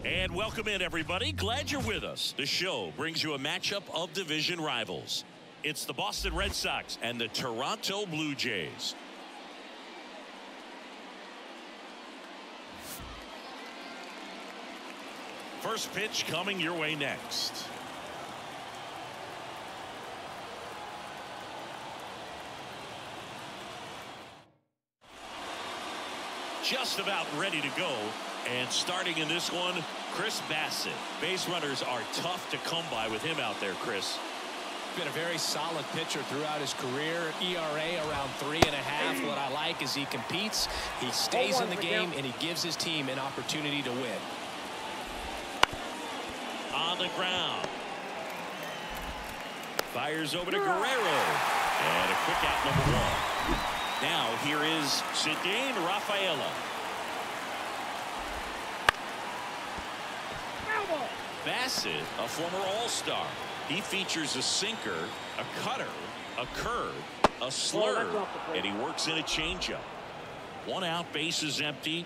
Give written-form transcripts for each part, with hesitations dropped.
And welcome in, everybody. Glad you're with us. The show brings you a matchup of division rivals. It's the Boston Red Sox and the Toronto Blue Jays. First pitch coming your way next. Just about ready to go. And starting in this one, Chris Bassett. Base runners are tough to come by with him out there, Chris. Been a very solid pitcher throughout his career. ERA around 3.5. What I like is he competes, he stays in the game, and he gives his team an opportunity to win. On the ground. Fires over to Guerrero. And a quick out, number one. Now here is Santiago Rafaela. Bassett, a former All-Star. He features a sinker, a cutter, a curve, a slurve, and he works in a changeup. One out, base is empty.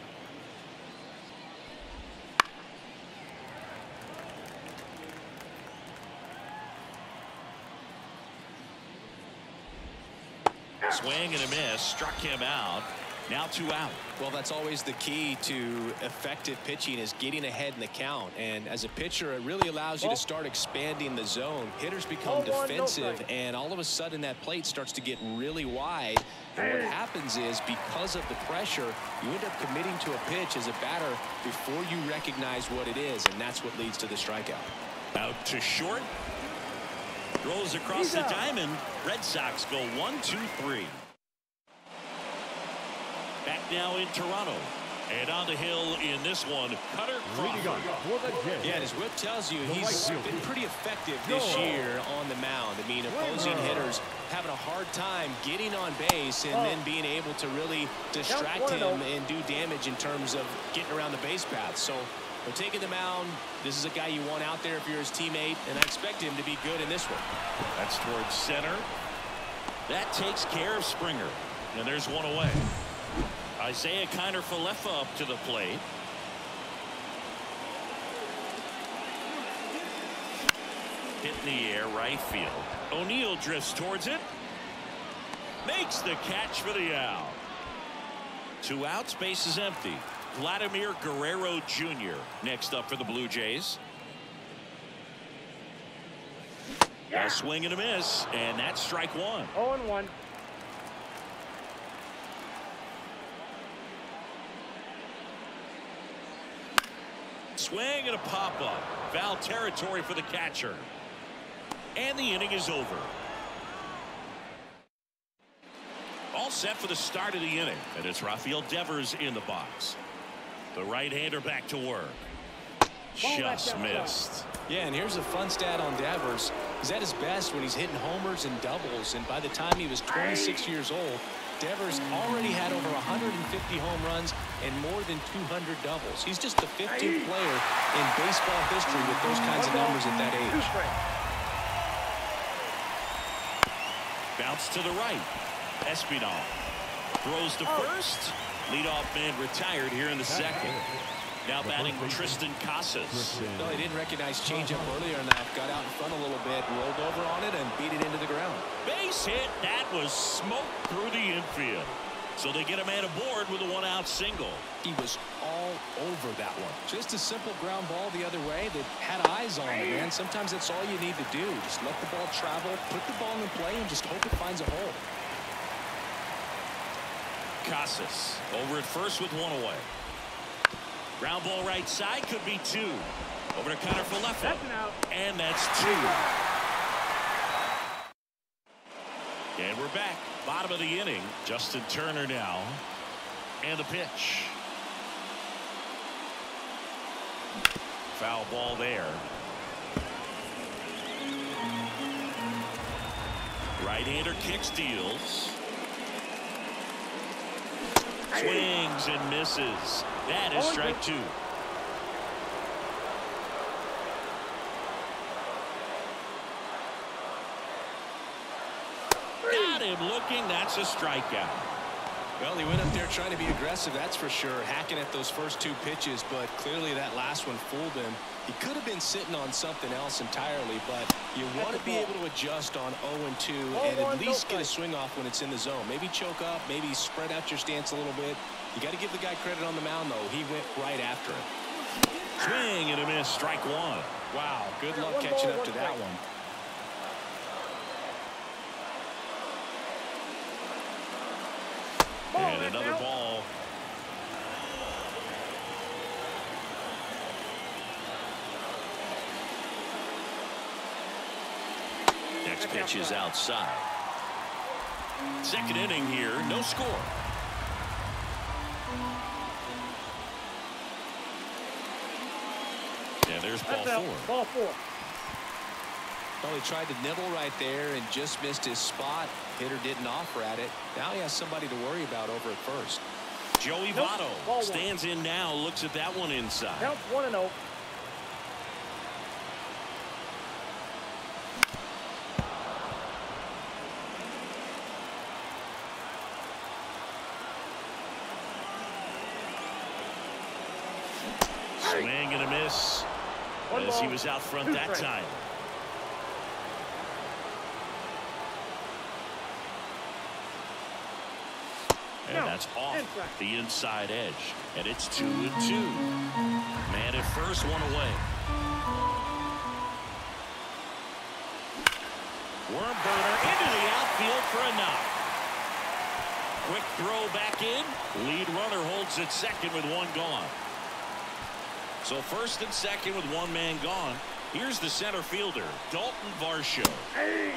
Swing and a miss, struck him out. Now 2 out. Well, that's always the key to effective pitching, is getting ahead in the count. And as a pitcher, it really allows you to start expanding the zone. Hitters become defensive, and all of a sudden that plate starts to get really wide. And what happens is, because of the pressure, you end up committing to a pitch as a batter before you recognize what it is, and that's what leads to the strikeout. Out to short. Rolls across the diamond. Red Sox go 1-2-3. Back now in Toronto. And on the hill in this one, Cutter Crawford. Yeah, and as Whip tells you, he's been pretty effective this year on the mound. I mean, opposing hitters having a hard time getting on base and then being able to really distract him and do damage in terms of getting around the base path. So we're taking the mound. This is a guy you want out there if you're his teammate, and I expect him to be good in this one. That's towards center. That takes care of Springer. And there's one away. Isaiah Kiner-Falefa up to the plate. Hit in the air, right field. O'Neill drifts towards it. Makes the catch for the out. 2 outs, base is empty. Vladimir Guerrero Jr. next up for the Blue Jays. A swing and a miss, and that's strike 1. 0-1. Swing and a pop-up. Foul territory for the catcher. And the inning is over. All set for the start of the inning. And it's Rafael Devers in the box. The right-hander back to work. Just missed. Yeah, and here's a fun stat on Devers. He's at his best when he's hitting homers and doubles. And by the time he was 26 years old, Devers already had over 150 home runs and more than 200 doubles. He's just the 15th player in baseball history with those kinds of numbers at that age. Bounce to the right. Espinal throws to first. Leadoff man retired here in the second. Now batting Tristan Casas. No, he didn't recognize changeup earlier enough. Got out in front a little bit, rolled over on it, and beat it into the ground. Base hit. That was smoked through the infield. So they get a man aboard with a 1-out single. He was all over that one. Just a simple ground ball the other way that had eyes on it, man. Sometimes that's all you need to do. Just let the ball travel, put the ball in play, and just hope it finds a hole. Casas over at first with 1 away. Ground ball right side, could be 2. Over to Kiner-Falefa. And that's 2. And we're back. Bottom of the inning. Justin Turner now. And the pitch. Foul ball there. Right-hander kick steals. Swings and misses. That is strike 2. Got him looking. That's a strikeout. Well, he went up there trying to be aggressive, that's for sure, hacking at those first 2 pitches, but clearly that last one fooled him. He could have been sitting on something else entirely, but you want to be able to adjust on 0-2 and at least get a swing off when it's in the zone. Maybe choke up, maybe spread out your stance a little bit. You got to give the guy credit on the mound, though. He went right after it. Swing and a miss, strike 1. Wow, good luck catching up to that one. And another ball. Next pitch is outside. Second inning here, no score. And there's ball 4. Ball 4. Well, he tried to nibble right there and just missed his spot. Hitter didn't offer at it. Now he has somebody to worry about over at first. Joey Votto stands in now, looks at that one inside. Counts 1-0. Swing and a miss. As he was out front that time. And that's off the inside edge. And it's 2-2. Man at first, 1 away. Worm burner into the outfield for a knock. Quick throw back in. Lead runner holds at second with 1 gone. So first and second with 1 man gone. Here's the center fielder, Dalton Varsho.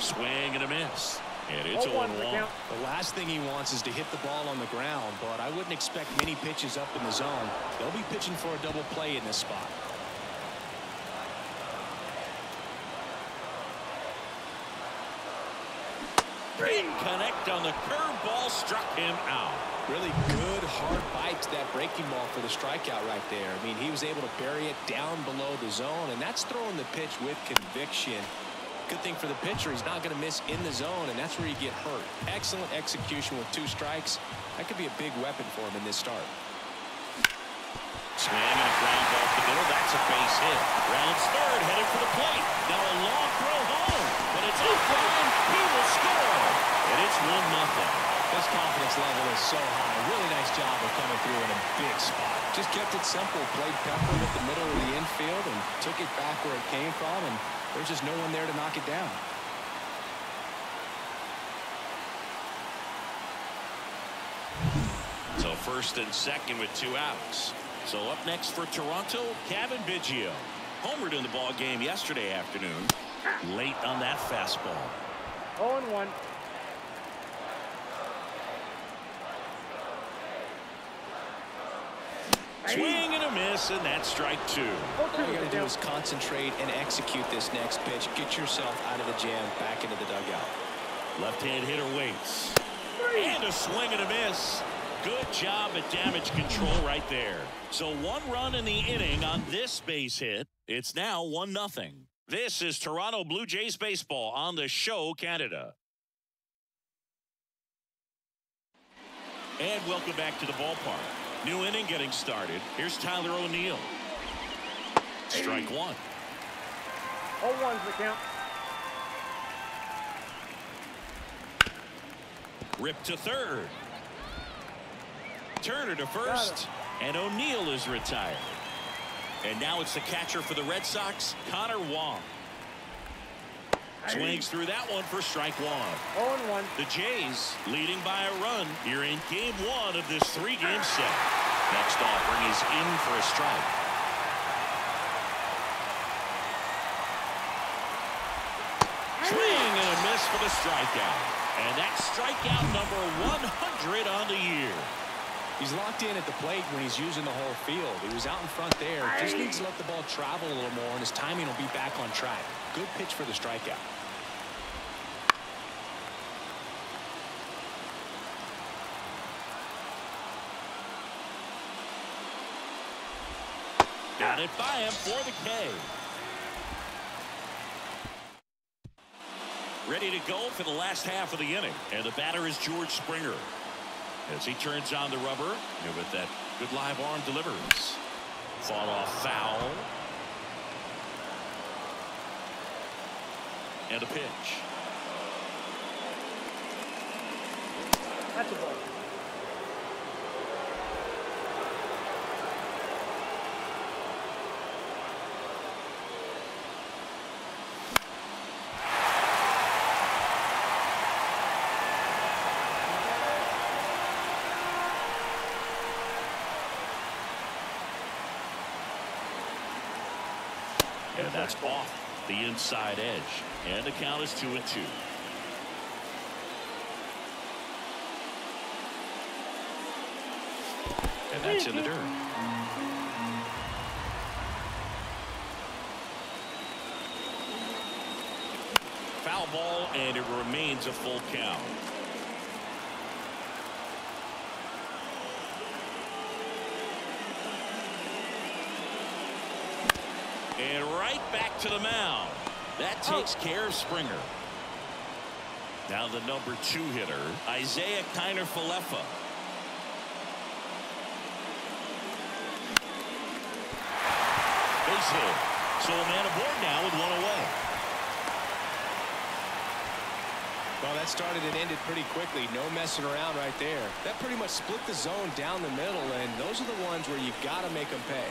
Swing and a miss. And it's 0-1. The last thing he wants is to hit the ball on the ground, but I wouldn't expect many pitches up in the zone. They'll be pitching for a double play in this spot. Didn't connect on the curveball, struck him out. Really good, hard bite to that breaking ball for the strikeout right there. I mean, he was able to bury it down below the zone, and that's throwing the pitch with conviction. Good thing for the pitcher, he's not going to miss in the zone, and that's where you get hurt. Excellent execution with 2 strikes. That could be a big weapon for him in this start. Swing and a ground ball to the middle. That's a base hit. Rounds third, headed for the plate. Now a long throw home, but it's offline. He will score, and it's 1-0. His confidence level is so high. Really nice job of coming through in a big spot. Just kept it simple. Played pepper at the middle of the infield and took it back where it came from, and there's just no one there to knock it down. So first and second with 2 outs. So up next for Toronto, Kevin Biggio. Homered in the ball game yesterday afternoon. Late on that fastball. 0-1. Swing and a miss, and that's strike 2. All you got to do is concentrate and execute this next pitch. Get yourself out of the jam, back into the dugout. Left-hand hitter waits. And a swing and a miss. Good job at damage control right there. So 1 run in the inning on this base hit. It's now 1-0. This is Toronto Blue Jays baseball on the Show Canada. And welcome back to the ballpark. New inning getting started. Here's Tyler O'Neill. Strike 1. 0-1's the count. Rip to third. Turner to first. And O'Neill is retired. And now it's the catcher for the Red Sox, Connor Wong. Swings through that one for strike 1. 0-1. The Jays leading by a run here in game 1 of this 3-game set. Next offering is in for a strike. Swing and a miss for the strikeout. And that's strikeout number 100 on the year. He's locked in at the plate when he's using the whole field. He was out in front there. Just needs to let the ball travel a little more, and his timing will be back on track. Good pitch for the strikeout. Got it by him for the K. Ready to go for the last half of the inning. And the batter is George Springer. As he turns on the rubber, and with that good live arm delivers. Fought off foul. And a pitch. That's a ball. And that's off the inside edge. And the count is 2-2. And that's in the dirt. Foul ball, and it remains a full count. And right back to the mound. That takes care of Springer. Now the number 2 hitter, Isaiah Kiner-Falefa. Base hit. So a man aboard now with 1 away. Well, that started and ended pretty quickly. No messing around right there. That pretty much split the zone down the middle, and those are the ones where you got to make them pay.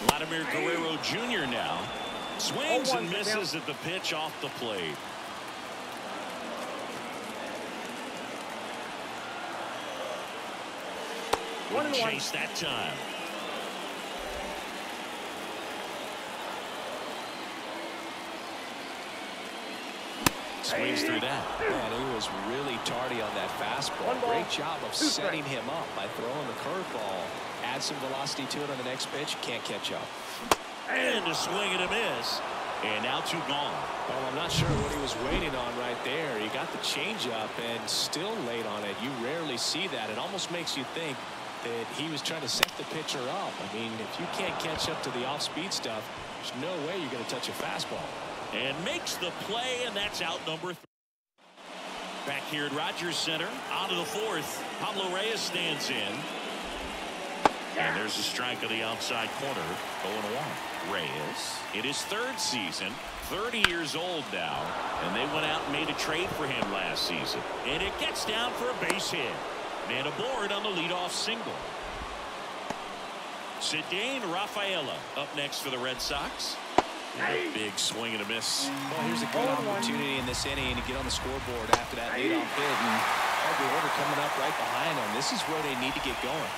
Vladimir Guerrero Jr. now swings and misses at the pitch off the plate. Wouldn't chase that time. Swings through that. Man, he was really tardy on that fastball. Great job of setting him up by throwing the curveball. Add some velocity to it on the next pitch. Can't catch up. And a swing and a miss. And now 2 gone. Well, I'm not sure what he was waiting on right there. He got the changeup and still late on it. You rarely see that. It almost makes you think that he was trying to set the pitcher up. I mean, if you can't catch up to the off-speed stuff, there's no way you're going to touch a fastball. And makes the play, and that's out number 3. Back here at Rogers Center, on to the 4th. Pablo Reyes stands in. And there's a strike on the outside corner. 0-1. Reyes in his 3rd season, 30 years old now, and they went out and made a trade for him last season. And it gets down for a base hit. Man aboard on the leadoff single. Cedane Rafaela up next for the Red Sox. A big swing and a miss. Well, here's a good opportunity in this inning to get on the scoreboard after that leadoff hit, and every order coming up right behind them. This is where they need to get going.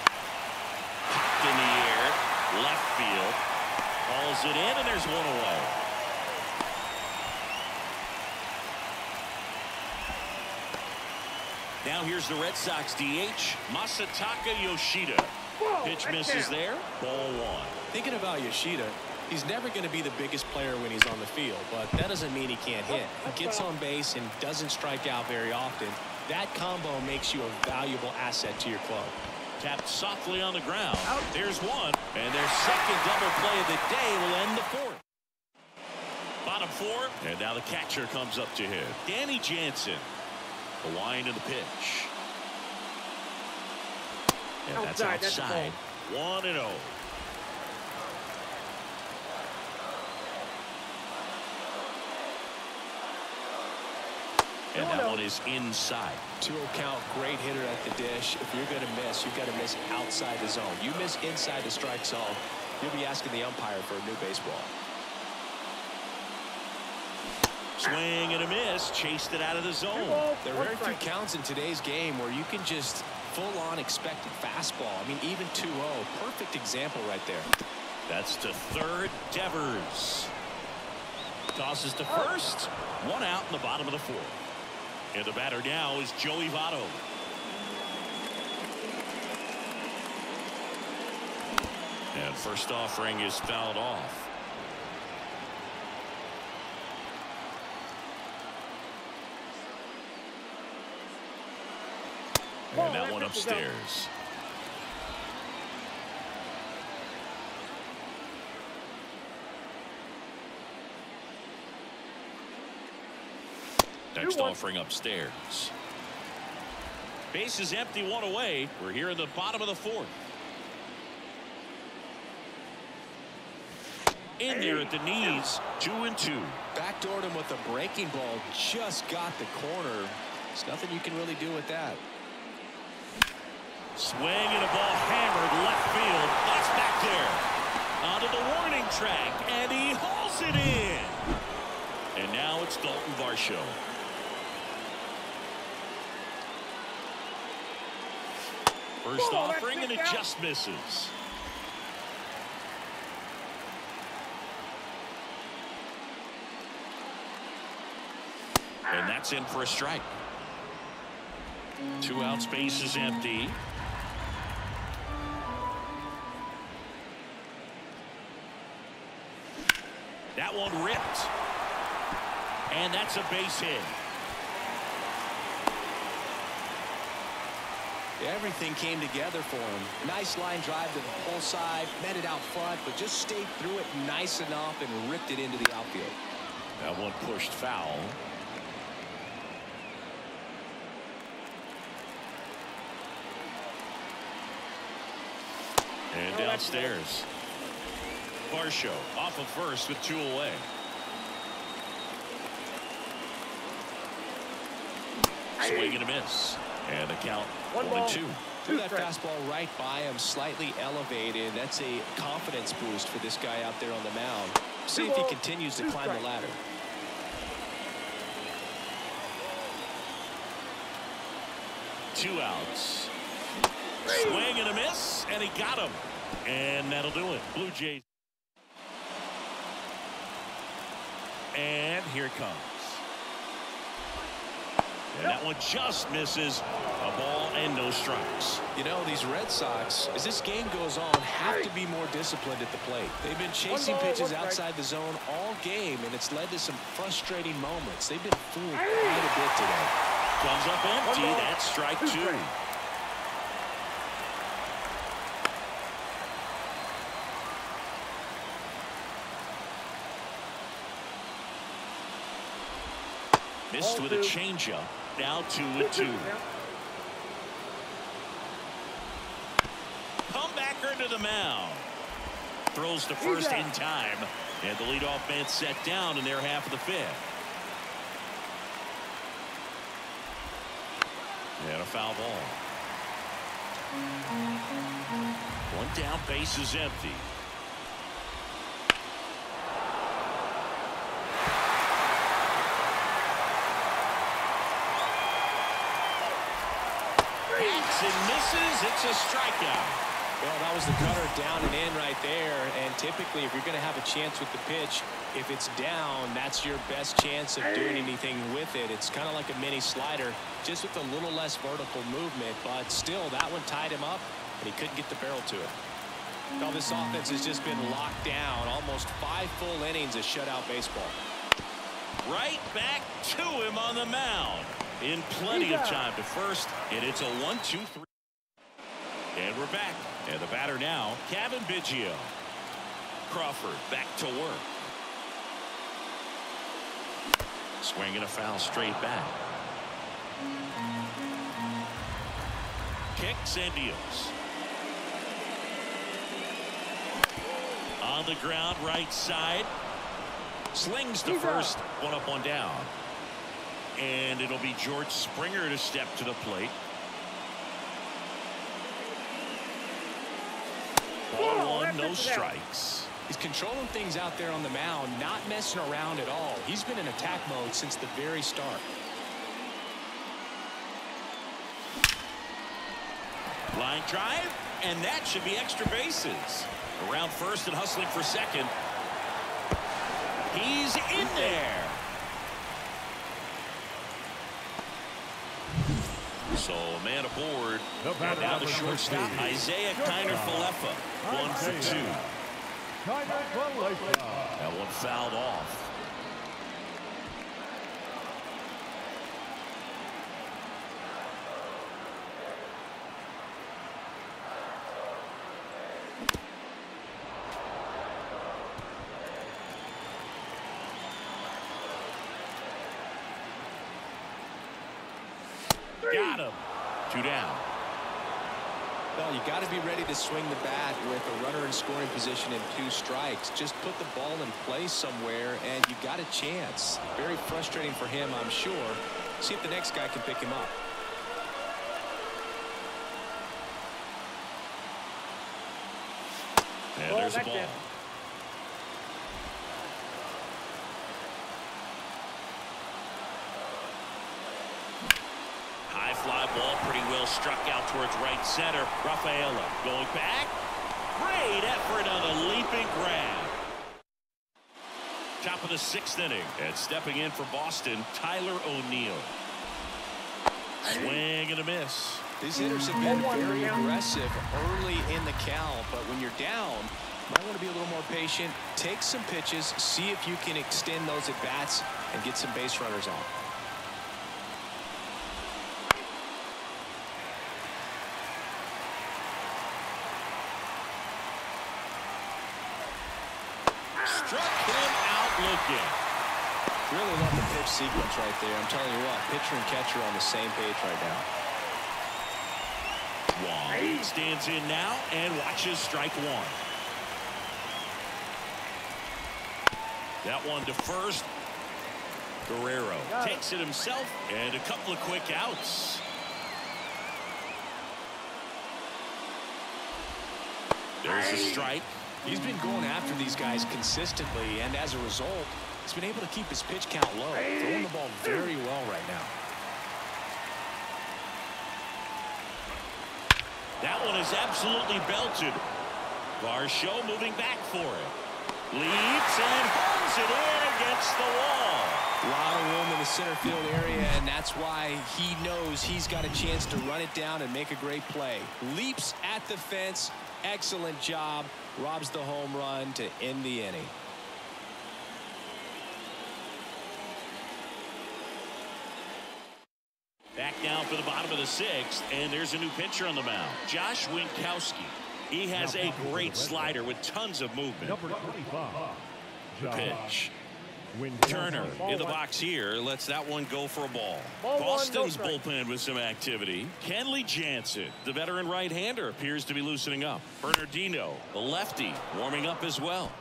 Popped in the air, left field, hauls it in, and there's 1 away. Now here's the Red Sox DH, Masataka Yoshida. Pitch misses there. Ball 1. Thinking about Yoshida, he's never going to be the biggest player when he's on the field, but that doesn't mean he can't hit. He gets on base and doesn't strike out very often. That combo makes you a valuable asset to your club. Tapped softly on the ground. There's 1. And their second double play of the day will end the 4th. Bottom 4. And now the catcher comes up to hit. Danny Jansen. The line and the pitch. And that's outside. 1-0. And that one is inside. 2-0 count, great hitter at the dish. If you're going to miss, you've got to miss outside the zone. You miss inside the strike zone, you'll be asking the umpire for a new baseball. Swing and a miss, chased it out of the zone. There are very few counts in today's game where you can just full-on expect a fastball. I mean, even 2-0, perfect example right there. That's to third. Devers tosses to first. 1 out in the bottom of the 4th. And the batter now is Joey Votto. And first offering is fouled off. And that one upstairs. Next offering upstairs. Base is empty, one away. We're here in the bottom of the fourth. In there at the knees, 2-2. Backdoored him with a breaking ball. Just got the corner. There's nothing you can really do with that. Swing and a ball hammered left field. That's back there. Onto the warning track, and he hauls it in. And now it's Dalton Varsho. First offering, and it just misses. And that's in for a strike. 2 outs, base is empty. That one ripped. And that's a base hit. Everything came together for him. Nice line drive to the pull side, met it out front, but just stayed through it nice enough and ripped it into the outfield. That one pushed foul. And downstairs. Varsho off of first with 2 away. Swing and a miss. And the count 1-2. Threw that fastball right by him, slightly elevated. That's a confidence boost for this guy out there on the mound. See if he continues to climb the ladder. Two outs. Swing and a miss, and he got him. And that'll do it. Blue Jays. And here it comes. And that one just misses. A ball and no strikes. You know, these Red Sox, as this game goes on, have to be more disciplined at the plate. They've been chasing pitches outside the zone all game, and it's led to some frustrating moments. They've been fooled quite a bit today. Comes up empty. That's strike 2. Missed with a changeup. Now 2-2. Comebacker to the mound. Throws to first in time. And the leadoff man set down in their half of the 5th. And a foul ball. One down, base is empty. And misses. It's a strikeout. Well, that was the cutter down and in right there. And typically, if you're going to have a chance with the pitch, if it's down, that's your best chance of doing anything with it. It's kind of like a mini slider, just with a little less vertical movement. But still, that one tied him up, and he couldn't get the barrel to it. Well, this offense has just been locked down. Almost 5 full innings of shutout baseball. Right back to him on the mound. In plenty of time to first, and it's a 1-2-3. And we're back. And the batter now, Kevin Biggio. Crawford back to work. Swinging a foul straight back. Kicks and deals. On the ground, right side. Slings to first. One up, one down. And it'll be George Springer to step to the plate. Ball 1, no strikes. He's controlling things out there on the mound, not messing around at all. He's been in attack mode since the very start. Line drive, and that should be extra bases. Around first and hustling for second. He's in there. So a man aboard. And now the shortstop, Isaiah Kiner-Falefa. 1 for 2. That one fouled off. Got him. 2 got to be ready to swing the bat with a runner in scoring position and 2 strikes. Just put the ball in place somewhere, and you got a chance. Very frustrating for him, I'm sure. See if the next guy can pick him up. And there's a ball. High fly ball, pretty well struck out towards right center. Rafael going back. Great effort on a leaping grab. Top of the 6th inning, and stepping in for Boston, Tyler O'Neill. Swing and a miss. These hitters have been very aggressive early in the count, but when you're down, you might want to be a little more patient. Take some pitches, see if you can extend those at bats and get some base runners out. Struck him out looking. Really love the pitch sequence right there. I'm telling you what, pitcher and catcher on the same page right now. Wong stands in now and watches strike 1. That one to first. Guerrero takes it himself, and a couple of quick outs. There's a strike. He's been going after these guys consistently, and as a result, he's been able to keep his pitch count low, throwing the ball very well right now. That one is absolutely belted. VARSHO moving back for it. Leaps and holds it in against the wall. A lot of room in the center field area, and that's why he knows he's got a chance to run it down and make a great play. Leaps at the fence. Excellent job. Robs the home run to end the inning. Back down for the bottom of the 6th, and there's a new pitcher on the mound, Josh Winkowski. He has a great slider with tons of movement. Number 25. Pitch. Turner in the box here lets that one go for a ball. Boston's bullpen with some activity. Kenley Jansen, the veteran right-hander, appears to be loosening up. Bernardino, the lefty, warming up as well.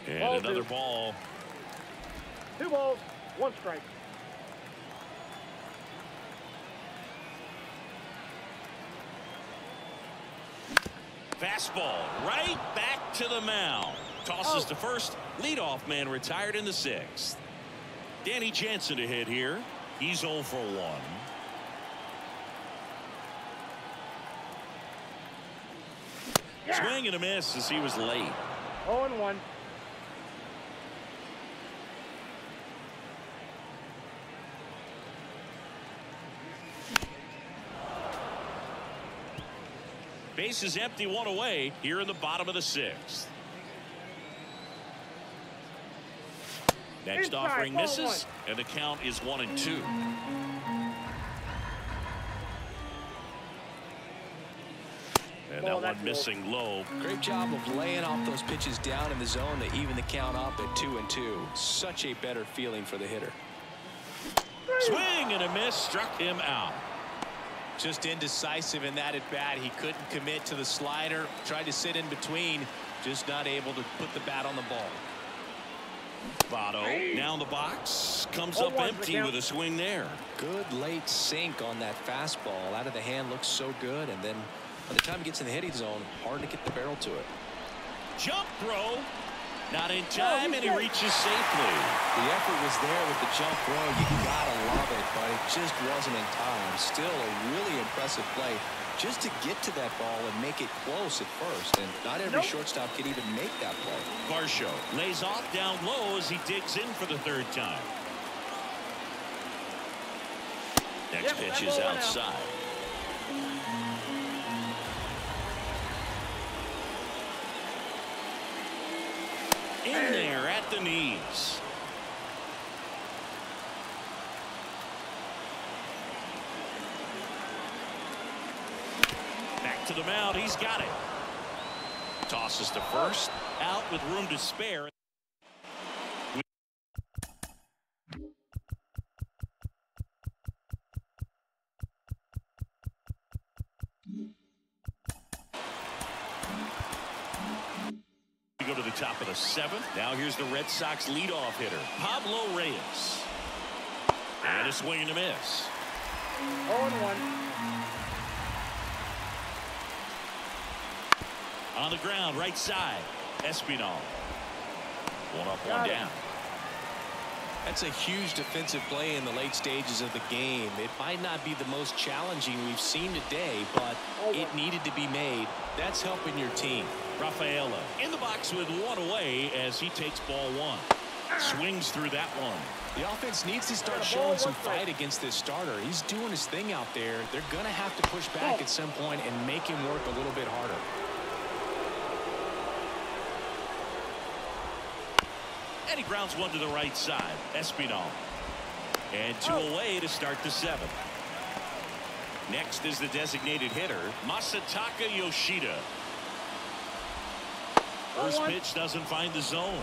And another ball. 2 balls, 1 strike. Fastball right back to the mound. Tosses to first. Leadoff man retired in the 6th. Danny Jansen to hit here. He's 0 for 1. Swing and a miss as he was late. 0-1. Bases empty, 1 away here in the bottom of the 6th. Next offering misses, and the count is 1-2. And that one missing low. Great job of laying off those pitches down in the zone to even the count up at 2-2. Such a better feeling for the hitter. Swing and a miss, struck him out. Just indecisive in that at bat. He couldn't commit to the slider. Tried to sit in between. Just not able to put the bat on the ball. Votto now in the box. Comes up empty with a swing there. Good late sink on that fastball. Out of the hand, looks so good. And then by the time he gets in the hitting zone, hard to get the barrel to it. Jump throw. Not in time, and he reaches safely. The effort was there with the jump throw. You gotta love it, but it just wasn't in time. Still a really impressive play just to get to that ball and make it close at first. And not every shortstop can even make that play. VARSHO lays off down low as he digs in for the 3rd time. Next pitch is outside. In there at the knees. Back to the mound. He's got it. Tosses to first. Out with room to spare. top of the 7th. Now here's the Red Sox leadoff hitter, Pablo Reyes. And a swing and a miss. 0-1. On the ground, right side, Espinal. 1 up, 1 down. That's a huge defensive play in the late stages of the game. It might not be the most challenging we've seen today, but it needed to be made. That's helping your team. Rafael in the box with 1 away as he takes ball 1. Swings through that one. The offense needs to start showing some fight against this starter. He's doing his thing out there. They're going to have to push back at some point and make him work a little bit harder. And he grounds 1 to the right side. Espinal. And 2 away to start the 7th. Next is the designated hitter, Masataka Yoshida. First pitch doesn't find the zone.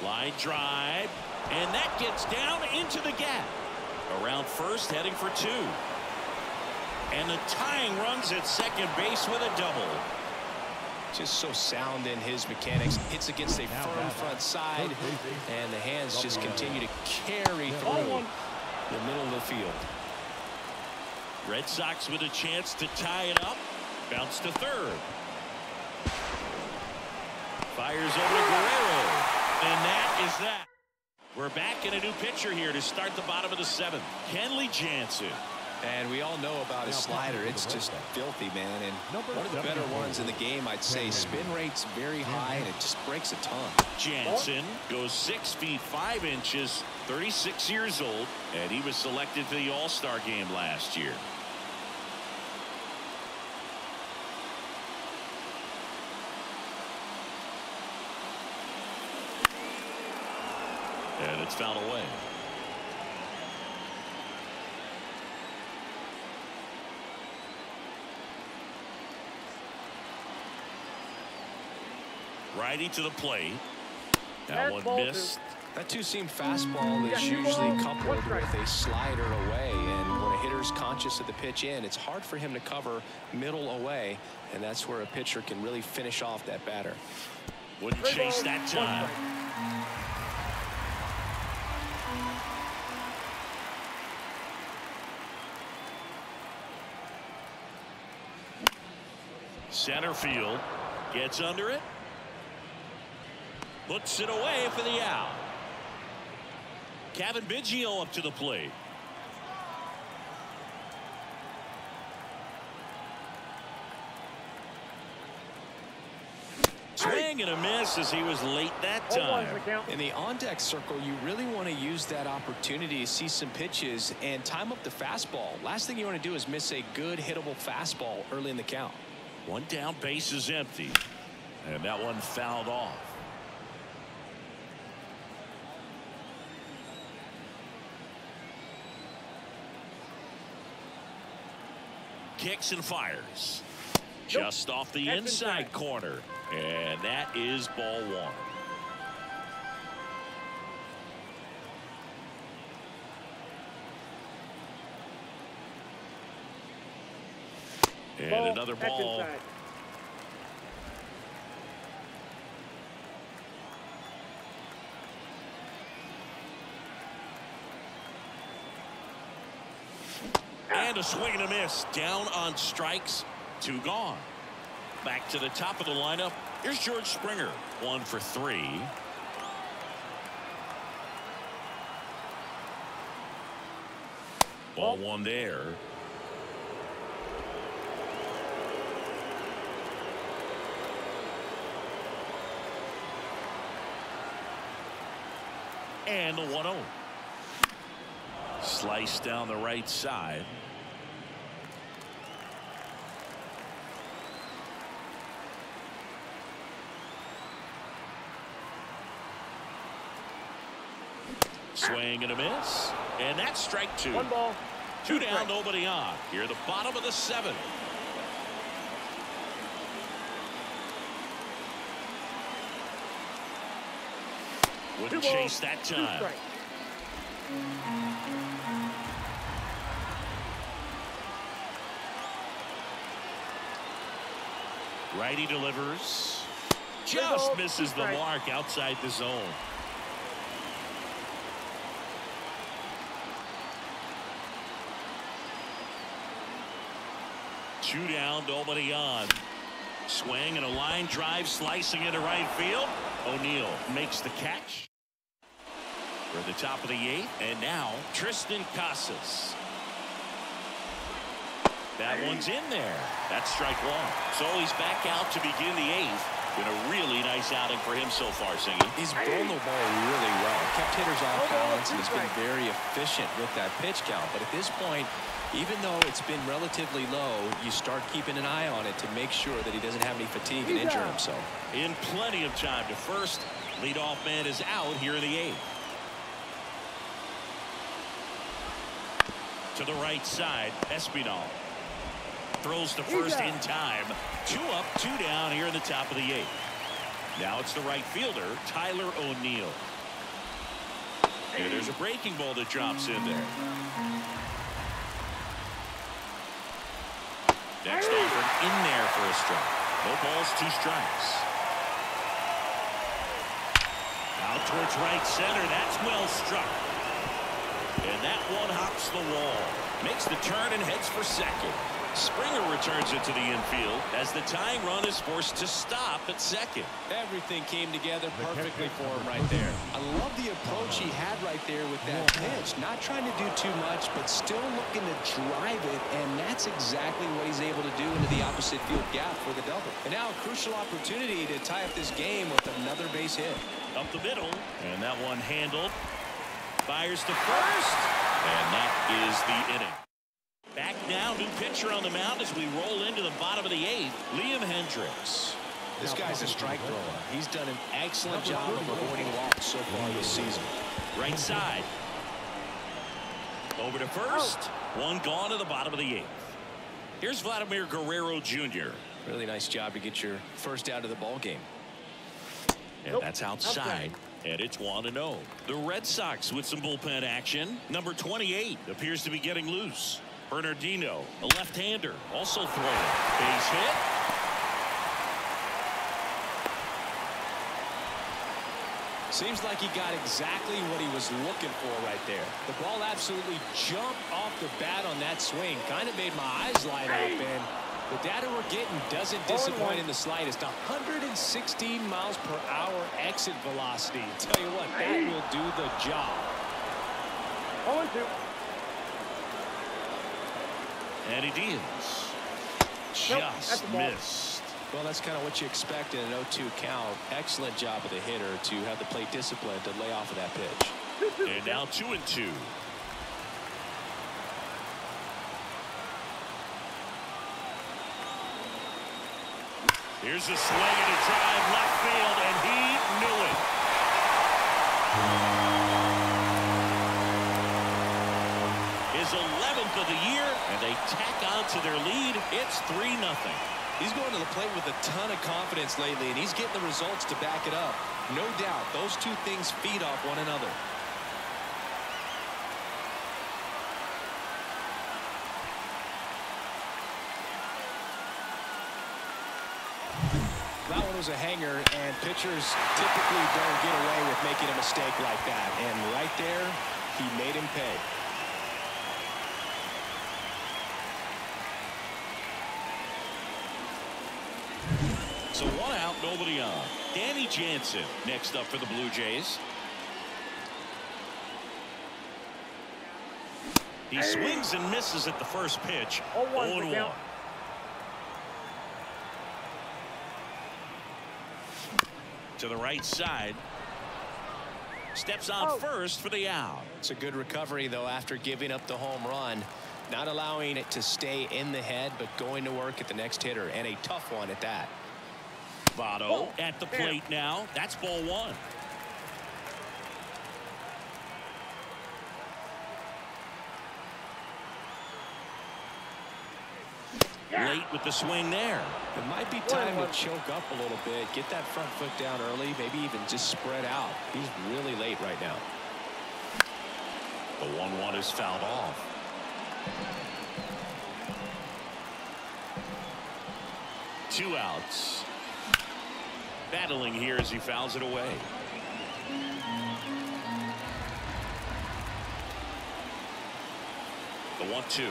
Line drive. And that gets down into the gap. Around first, heading for 2. And the tying runs at second base with a double. Just so sound in his mechanics. Hits against a firm front side, and the hands just continue to carry through the middle of the field. Red Sox with a chance to tie it up. Bounce to third. Fires over to Guerrero. And that is that. We're back in a new pitcher here to start the bottom of the 7th. Kenley Jansen. And we all know about his slider. It's just filthy, man. And one of the better ones in the game, I'd say. Spin rate's very high, and it just breaks a ton. Jansen goes 6 feet 5 inches, 36 years old, and he was selected for the All-Star game last year. And it's fouled away. Righty to the plate. That one missed. That two-seam fastball is usually coupled with a slider away, and when a hitter's conscious of the pitch in, it's hard for him to cover middle away, and that's where a pitcher can really finish off that batter. Wouldn't chase that time. Center field gets under it. Puts it away for the out. Kevin Biggio up to the plate. Swing and a miss as he was late that time. In the on-deck circle, you really want to use that opportunity to see some pitches and time up the fastball. Last thing you want to do is miss a good hittable fastball early in the count. 1 down, base is empty. And that one fouled off. Kicks and fires. Just off the inside corner. And that is ball 1. And another ball. And a swing and a miss. Down on strikes. 2 gone. Back to the top of the lineup. Here's George Springer. 1 for 3. Ball 1 there. And the 1-0. Slice down the right side. Swing and a miss. And that's strike 2. 1 ball. 2 down, nobody on. Here, the bottom of the 7th. Wouldn't chase that time. Righty delivers. Just misses the mark outside the zone. Two down, nobody on. Swing and a line drive slicing into right field. O'Neill makes the catch. We're at the top of the 8th, and now Tristan Casas. That one's in there. That's strike 1. So he's back out to begin the 8th. Been a really nice outing for him so far, Singy. He's thrown the ball really well. Kept hitters off balance, and he's been very efficient with that pitch count. But at this point, even though it's been relatively low, you start keeping an eye on it to make sure that he doesn't have any fatigue and injure himself. In plenty of time to first. Leadoff man is out here in the 8th. To the right side, Espinal throws to first in time. 2 up, 2 down here in the top of the 8th. Now it's the right fielder, Tyler O'Neill. And there's a breaking ball that drops in there. Next offered in there for a strike. No balls, 2 strikes. Out towards right center. That's well struck. And that one hops the wall. Makes the turn and heads for second. Springer returns it to the infield as the tying run is forced to stop at second. Everything came together perfectly for him right there. I love the approach he had right there with that pitch. Not trying to do too much, but still looking to drive it, and that's exactly what he's able to do into the opposite field gap for the double. And now a crucial opportunity to tie up this game with another base hit. Up the middle, and that one handled. Fires to first, and that is the inning. Back now, new pitcher on the mound as we roll into the bottom of the 8th, Liam Hendricks. This guy's a strike thrower. He's done an excellent job of avoiding walks so far this season. Right side. Over to first. One gone to the bottom of the 8th. Here's Vladimir Guerrero Jr. Really nice job to get your first out of the ball game. And that's outside. And it's 1-0. The Red Sox with some bullpen action. Number 28 appears to be getting loose. Bernardino, a left-hander, also throwing. Base hit. Seems like he got exactly what he was looking for right there. The ball absolutely jumped off the bat on that swing. Kind of made my eyes light up, and the data we're getting doesn't disappoint in the slightest. 116 miles per hour exit velocity. Tell you what, that will do the job. 0-2. And he deals. Just missed. Well, that's kind of what you expect in an 0-2 count. Excellent job of the hitter to have the plate discipline to lay off of that pitch. And now 2-2. Here's a swing and a drive left field, and he knew it. His 11th of the year, and they tack on to their lead. It's 3-0. He's going to the plate with a ton of confidence lately, and he's getting the results to back it up. No doubt, those two things feed off one another. That one was a hanger, and pitchers typically don't get away with making a mistake like that. And right there, he made him pay. So 1 out, nobody on. Danny Jansen next up for the Blue Jays. He swings and misses at the first pitch. 0-1. To the right side. Steps on first for the out. It's a good recovery, though, after giving up the home run. Not allowing it to stay in the head, but going to work at the next hitter, and a tough one at that. Votto at the plate now. That's ball 1. Late with the swing there. It might be time to choke up a little bit, get that front foot down early, maybe even just spread out. He's really late right now. The 1-1 is fouled off. 2 outs. Battling here as he fouls it away. The 1-2.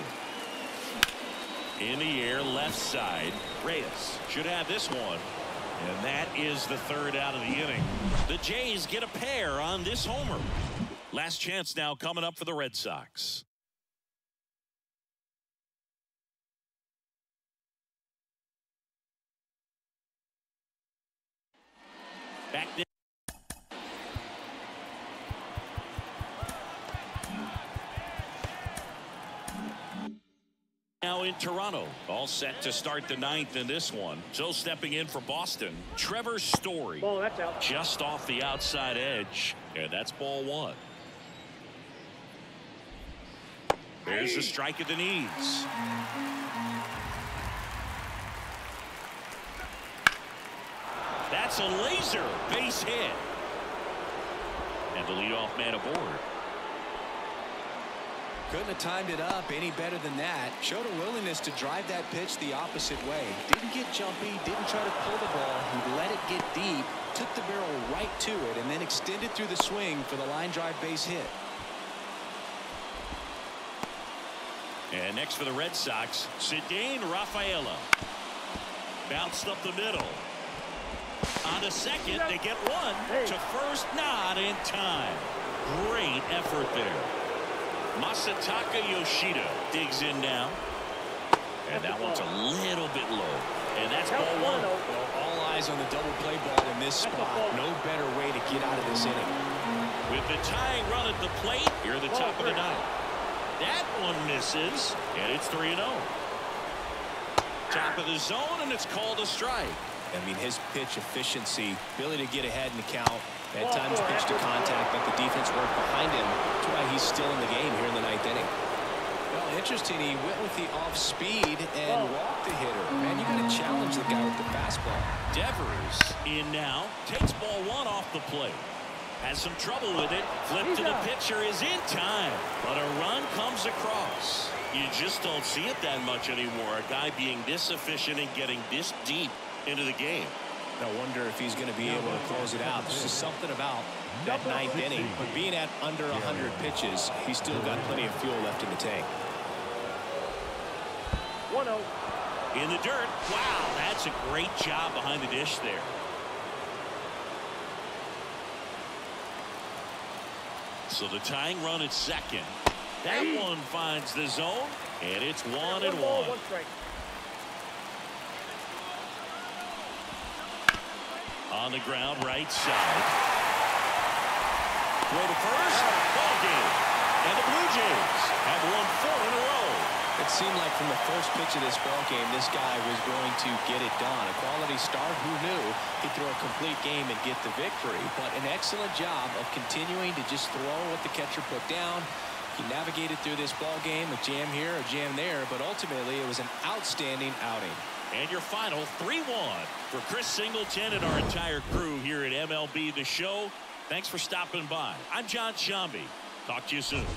In the air, left side. Reyes should have this one. And that is the 3rd out of the inning. The Jays get a pair on this homer. Last chance now coming up for the Red Sox. Back there. Now in Toronto, all set to start the 9th in this one. So stepping in for Boston, Trevor Story. Ball, that's out. Just off the outside edge, and that's ball 1. There's a strike at the knees. That's a laser base hit. And the leadoff man aboard. Couldn't have timed it up any better than that. Showed a willingness to drive that pitch the opposite way. Didn't get jumpy, didn't try to pull the ball. He let it get deep, took the barrel right to it, and then extended through the swing for the line drive base hit. And next for the Red Sox, Cedane Rafaela. Bounced up the middle. On to second, they get one. To first, not in time. Great effort there. Masataka Yoshida digs in now. And that one's a little bit low. And that's ball 1. Well, all eyes on the double play ball in this spot. No better way to get out of this inning. With the tying run at the plate, here at the top of the 9th. That one misses, and it's 3-0. Top of the zone, and it's called a strike. I mean, his pitch efficiency, ability to get ahead in the count, at times pitch to contact, but the defense worked behind him. That's why he's still in the game here in the 9th inning. Well, interesting, he went with the off speed and walked the hitter. Man, you got to challenge the guy with the fastball. Devers in now, takes ball 1 off the plate. Has some trouble with it. Flip to the pitcher is in time, but a run comes across. You just don't see it that much anymore. A guy being this efficient and getting this deep into the game. I wonder if he's going to be able to close it out. There's just something about that 9th inning. But being at under 100 pitches, he's still got plenty of fuel left in the tank. 1-0. In the dirt. Wow, that's a great job behind the dish there. So the tying run at second. That one finds the zone, and it's 1-1. On the ground, right side. Throw to first. Ball game. And the Blue Jays have won 4 in a row. It seemed like from the first pitch of this ball game, this guy was going to get it done. A quality start. Who knew he'd throw a complete game and get the victory? But an excellent job of continuing to just throw what the catcher put down. He navigated through this ball game, a jam here, a jam there, but ultimately it was an outstanding outing. And your final 3-1 for Chris Singleton and our entire crew here at MLB The Show. Thanks for stopping by. I'm John Shambi. Talk to you soon.